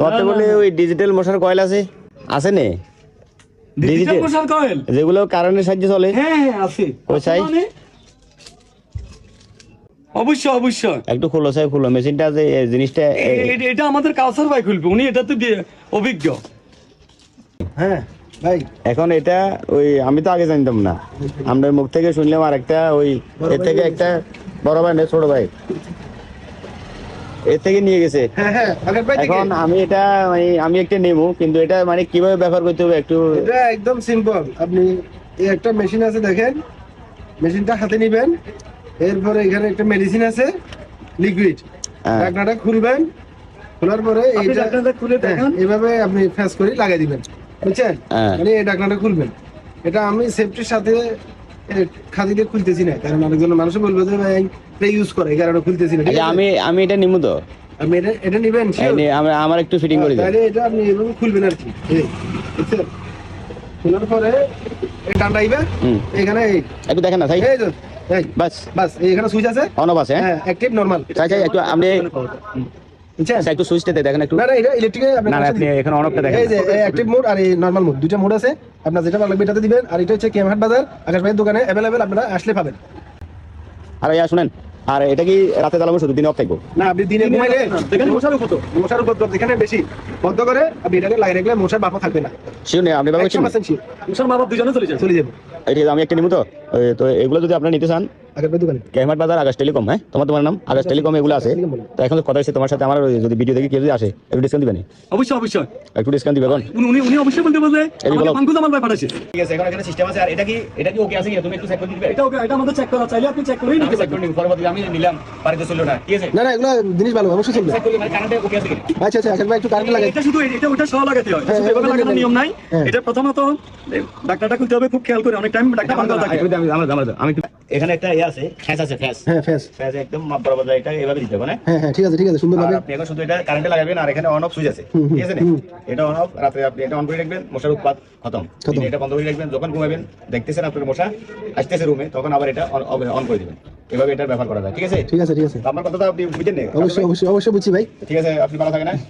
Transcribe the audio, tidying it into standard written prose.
তোমার তো বলে ওই ডিজিটাল মশার কয়েল আছে আছে নে ডিজিটাল মশার কয়েল যেগুলো কারেন্টের সাহায্যে চলে? হ্যাঁ হ্যাঁ আছে। ওই চাই অবশ্যই অবশ্যই একটু খুলো চাই, খুলো মেশিনটা যে জিনিসটা। এটা আমাদের কাউসার ভাই খুলবে, উনি এটা তো অভিজ্ঞ। হ্যাঁ ভাই এখন এটা ওই আমি তো আগে জানতাম না, আপনার মুখ থেকে শুনলাম। আর একটা ওই এর থেকে একটা বড় ভাই না ছোট ভাই এর থেকে নিয়ে গেছে। হ্যাঁ হ্যাঁ আগের ভাই এখন আমি এটা মানে আমি একটা নেবো, কিন্তু এটা মানে কিভাবে ব্যবহার করতে হবে একটু। এটা একদম সিম্পল। আপনি এই একটা মেশিন আছে দেখেন, মেশিনটা হাতে নিবেন, এরপরে এখানে একটা মেডিসিন আছে লিকুইড, হ্যাঁ। ঢাকনাটা খুলবেন, খোলার পরে আপনি এইটা ঢাকনাটা খুলে দেখান। এইভাবে আপনি ফ্যাস করে লাগিয়ে দিবেন, বুঝছেন? হ্যাঁ। মানে এই ঢাকনাটা খুলবেন। এটা আমি সেফটির সাথে খাদি দিয়ে খুলতেছি না, কারণ অনেকজন মানুষ বলবে যে ভাই এটা ইউজ করে এই কারণে খুলতেছি না। ঠিক আচ্ছা, আছে? আমি এটা নিবো তো। আপনি এটা নিবেন sure? আমার একটু ফিটিং করে দেন। তাহলে এটা আপনি এইভাবে খুলবেন আর কি, এই, বুঝছেন? খোলার পরে এই ডান্ডা আইবে, হুম। এখানে একটু দেখেন না ভাই, এই যে এই বাস বাস এখানে সুইচ আছে, অন অফ আছে। হ্যাঁ অ্যাক্টিভ নরমাল, চাই চাই একটু আপনি বুঝছেন? আচ্ছা, একটু সুইচটা দেখেন একটু। না না এটা ইলেকট্রিকে আপনি না, না, আপনি এখানে on off টা দেখেন এই যে অ্যাক্টিভ মোড আর এই নরমাল মোড, দুইটা মোড আছে। আপনার যেটা ভালো লাগবে এটাতে দিবেন। আর এটা হচ্ছে কেমহাট বাজার আকাশ ভাইয়ের দোকানে अवेलेबल, আপনারা আসলে পাবেন। আর ইয়া শুনেন, আর এটা কি রাতে জ্বালাবো শুধু দিনে অফ থাকবো? না আপনি দিনে ঘুমাইলে দেখেন মশার উপর তো মশার উপদ্রব যেখানে বেশি বন্ধ করে আপনি এটাকে লাগিয়ে রাখলে মশার বাপও থাকবে না। শিওর নেই আপনি ব্যবহার করছেন? 100% sure। মশার মা বাপ দুজনে চলে যায়। চলে যাবো এই ঠিক আছে, আমি একটা নিবো তো। তো এগুলো যদি আপনারা নিতে চান, আকাশ ভাইয়ের দোকানে। কেহমাট বাজার আকাশ টেলিকম, হ্যাঁ তোমার নাম আকাশ টেলিকম, এগুলো আছে। তো এখন কথা হচ্ছে তোমার সাথে আমার যদি ভিডিও দেখে কেউ যদি আসে একটু ডিসকাউন্ট দিবেন? অবশ্যই অবশ্যই একটু ডিসকাউন্ট দিবেন? উনি অবশ্যই বলতে বলবে বলো। আমাকে ফাঙ্কু জামাল ভাই পাঠাচ্ছে। ঠিক আছে, এখন এখানে সিস্টেম আছে। আর এটা কি ওকে আছে কি? তুমি একটু চেক করে দিবে। এটা ওকে, এটা আমাদের চেক করা, চাইলে আপনি চেক করেই নিতে পারবেন। পরবর্তী আমি নিলাম, বাড়িতে চললো না, ঠিক আছে? না না এগুলো জিনিস ভালো, অবশ্যই চলবে। চেক করলে মানে কারেন্টে ওকে আছে কি? আচ্ছা আচ্ছা আকাশ ভাই একটু কারেন্ট লাগাই। এটা শুধু এটা ওটা সহ লাগাতে হয়, হ্যাঁ, শুধু এভাবে এটা লাগানোর নিয়ম নাই। হ্যাঁ। এটা প্রথমত ডাক্তারটা খুলতে হবে খুব খেয়াল করে, অনেক টাইম ডাক্তার বন্ধ থাকে। আমি এখানে একটা ইয়ে আছে, ফ্যাস আছে, ফ্যাস হ্যাঁ ফেস, ফ্যাস একদম মাপ বরাবর যায়, এটা এভাবে দিতে হবে না? হ্যাঁ হ্যাঁ ঠিক আছে সুন্দর আর ভাবে। আপনি এখন শুধু এটা কারেন্টে লাগাবেন, আর এখানে অন অফ সুইচ আছে, ঠিক আছে না? এটা অন অফ, রাতে আপনি এটা অন করে রাখবেন, মশার উৎপাত খতম। দিনে এটা বন্ধ করে রাখবেন, যখন ঘুমাবেন দেখতেছেন আপনার মশা আসতেছে রুমে, তখন আবার এটা অন করে দিবেন। এভাবে এটা ব্যবহার করা যায়, ঠিক আছে? ঠিক আছে ঠিক আছে, তো আমার কথাটা আপনি বুঝেন না? অবশ্যই অবশ্যই অবশ্যই বুঝছি ভাই। ঠিক আছে, আপনি ভালো থাকেন, হ্যাঁ?